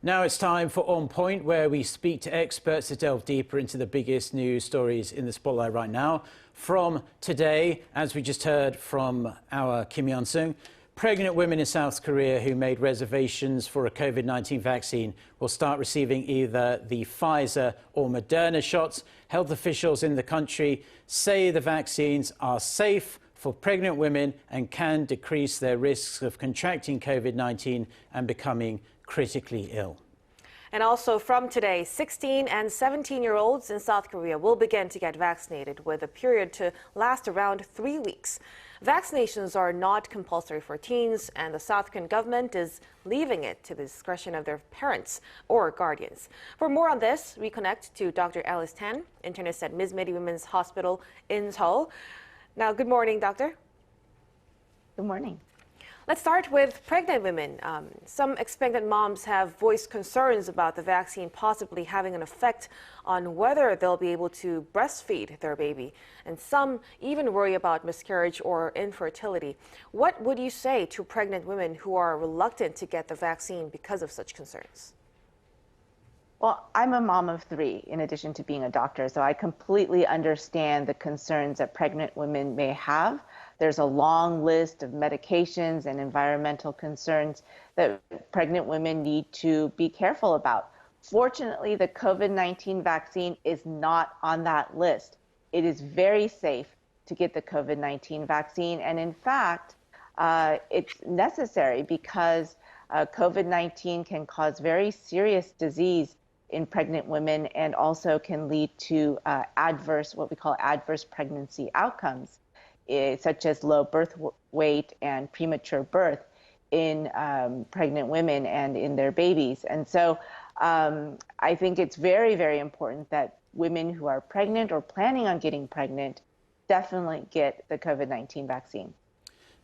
Now it's time for On Point, where we speak to experts to delve deeper into the biggest news stories in the spotlight right now. From today, as we just heard from our Kim Yeon-sung, pregnant women in South Korea who made reservations for a COVID-19 vaccine will start receiving either the Pfizer or Moderna shots. Health officials in the country say the vaccines are safe for pregnant women and can decrease their risks of contracting COVID-19 and becoming critically ill. And also from today, 16 and 17-year-olds in South Korea will begin to get vaccinated with a period to last around 3 weeks. Vaccinations are not compulsory for teens, and the South Korean government is leaving it to the discretion of their parents or guardians. For more on this, we connect to Dr. Alice Tan, internist at MizMedi Women's Hospital in Seoul. Now, good morning, doctor. Good morning. Let's start with pregnant women. Some expectant moms have voiced concerns about the vaccine possibly having an effect on whether they'll be able to breastfeed their baby. And some even worry about miscarriage or infertility. What would you say to pregnant women who are reluctant to get the vaccine because of such concerns? Well, I'm a mom of 3 in addition to being a doctor, so I completely understand the concerns that pregnant women may have. There's a long list of medications and environmental concerns that pregnant women need to be careful about. Fortunately, the COVID-19 vaccine is not on that list. It is very safe to get the COVID-19 vaccine, and in fact, it's necessary because COVID-19 can cause very serious disease in pregnant women and also can lead to what we call adverse pregnancy outcomes, such as low birth weight and premature birth in pregnant women and in their babies. And so I think it's very, very important that women who are pregnant or planning on getting pregnant definitely get the COVID-19 vaccine.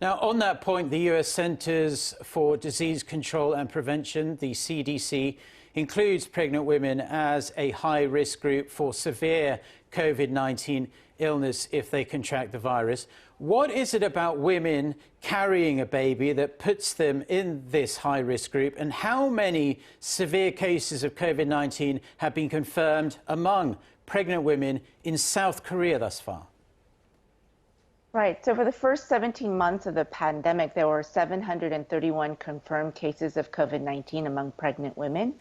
Now, on that point, the U.S. Centers for Disease Control and Prevention, the CDC, includes pregnant women as a high-risk group for severe COVID-19 illness if they contract the virus. What is it about women carrying a baby that puts them in this high-risk group, and how many severe cases of COVID-19 have been confirmed among pregnant women in South Korea thus far? Right. So for the first 17 months of the pandemic, there were 731 confirmed cases of COVID-19 among pregnant women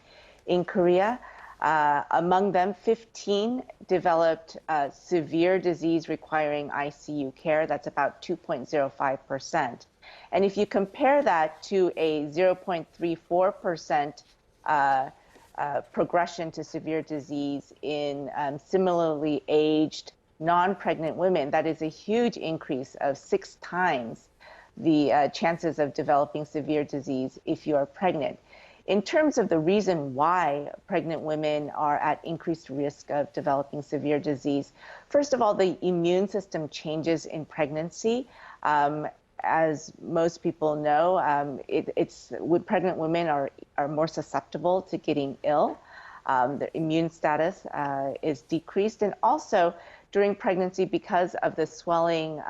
in Korea. Among them, 15 developed severe disease requiring ICU care. That's about 2.05%. And if you compare that to a 0.34% progression to severe disease in similarly aged non-pregnant women, that is a huge increase of 6 times the chances of developing severe disease if you are pregnant. In terms of the reason why pregnant women are at increased risk of developing severe disease, first of all, the immune system changes in pregnancy. As most people know, pregnant women are more susceptible to getting ill. Their immune status is decreased, and also during pregnancy, because of the swelling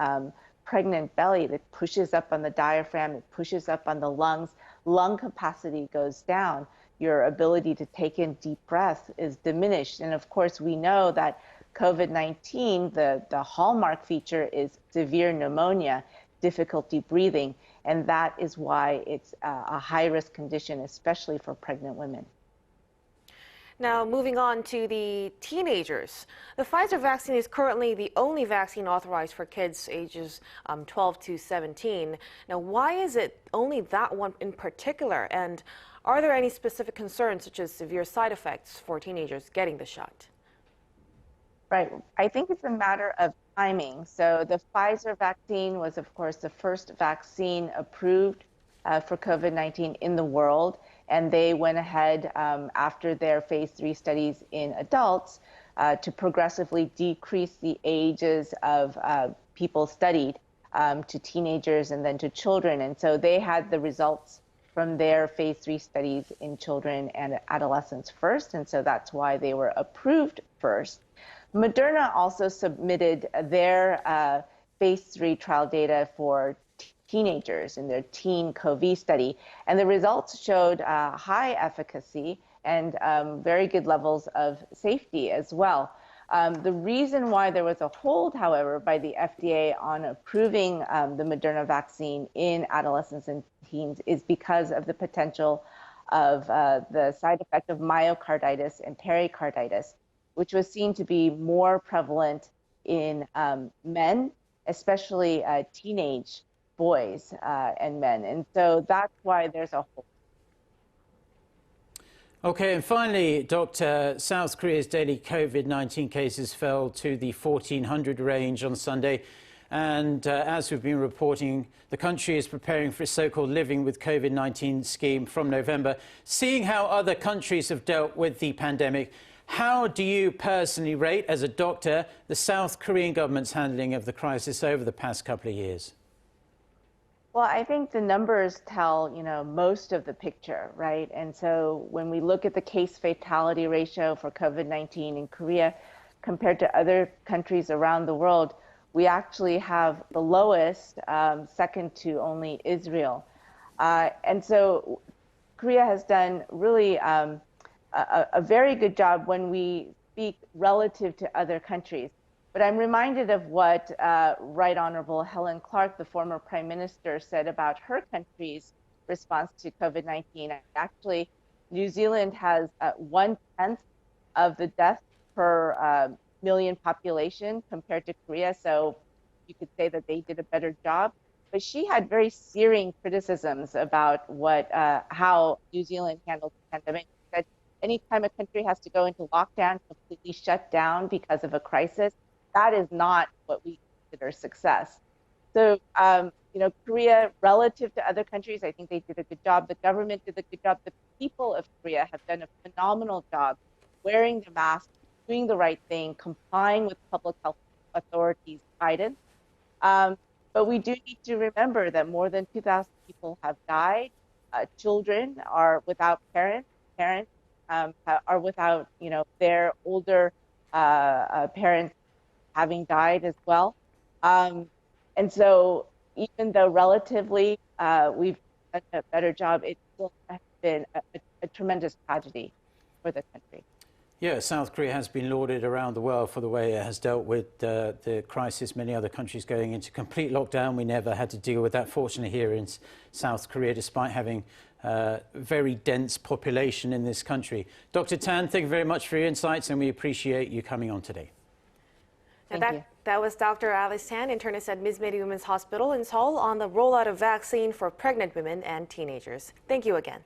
pregnant belly that pushes up on the diaphragm, it pushes up on the lungs, lung capacity goes down. Your ability to take in deep breaths is diminished. And of course, we know that COVID-19, the hallmark feature is severe pneumonia, difficulty breathing, and that is why it's a high-risk condition, especially for pregnant women. Now, moving on to the teenagers. The Pfizer vaccine is currently the only vaccine authorized for kids ages 12 to 17. Now, why is it only that one in particular? And are there any specific concerns, such as severe side effects for teenagers getting the shot? Right. I think it's a matter of timing. So the Pfizer vaccine was, of course, the first vaccine approved for COVID-19 in the world. And they went ahead after their phase 3 studies in adults to progressively decrease the ages of people studied to teenagers and then to children. And so they had the results from their phase 3 studies in children and adolescents first. And so that's why they were approved first. Moderna also submitted their phase 3 trial data for teenagers in their teen COVID study. And the results showed high efficacy and very good levels of safety as well. The reason why there was a hold, however, by the FDA on approving the Moderna vaccine in adolescents and teens is because of the potential of the side effect of myocarditis and pericarditis, which was seen to be more prevalent in men, especially teenage boys and men. And so that's why there's a hold. Okay, and finally, Doctor, South Korea's daily COVID-19 cases fell to the 1,400 range on Sunday. And as we've been reporting, the country is preparing for a so-called living with COVID-19 scheme from November. Seeing how other countries have dealt with the pandemic, how do you personally rate, as a doctor, the South Korean government's handling of the crisis over the past couple of years? Well, I think the numbers tell, most of the picture, right? And so when we look at the case fatality ratio for COVID-19 in Korea compared to other countries around the world, we actually have the lowest, second to only Israel. And so Korea has done really a very good job when we speak relative to other countries. But I'm reminded of what Right Honorable Helen Clark, the former Prime Minister, said about her country's response to COVID-19. Actually, New Zealand has 1/10 of the deaths per million population compared to Korea, so you could say that they did a better job. But she had very searing criticisms about how New Zealand handled the pandemic. She said anytime a country has to go into lockdown, completely shut down because of a crisis, that is not what we consider success. So, Korea, relative to other countries, I think they did a good job. The government did a good job. The people of Korea have done a phenomenal job wearing the mask, doing the right thing, complying with public health authorities' guidance. But we do need to remember that more than 2,000 people have died. Children are without parents. Parents are without, their older parents having died as well. And so even though relatively we've done a better job, it still has been a tremendous tragedy for the country. Yeah, South Korea has been lauded around the world for the way it has dealt with the crisis. Many other countries going into complete lockdown. We never had to deal with that, fortunately, here in South Korea, despite having a very dense population in this country. Dr. Tan, thank you very much for your insights, and we appreciate you coming on today. That was Dr. Alice Tan, internist at MizMedi Women's Hospital in Seoul, on the rollout of vaccine for pregnant women and teenagers. Thank you again.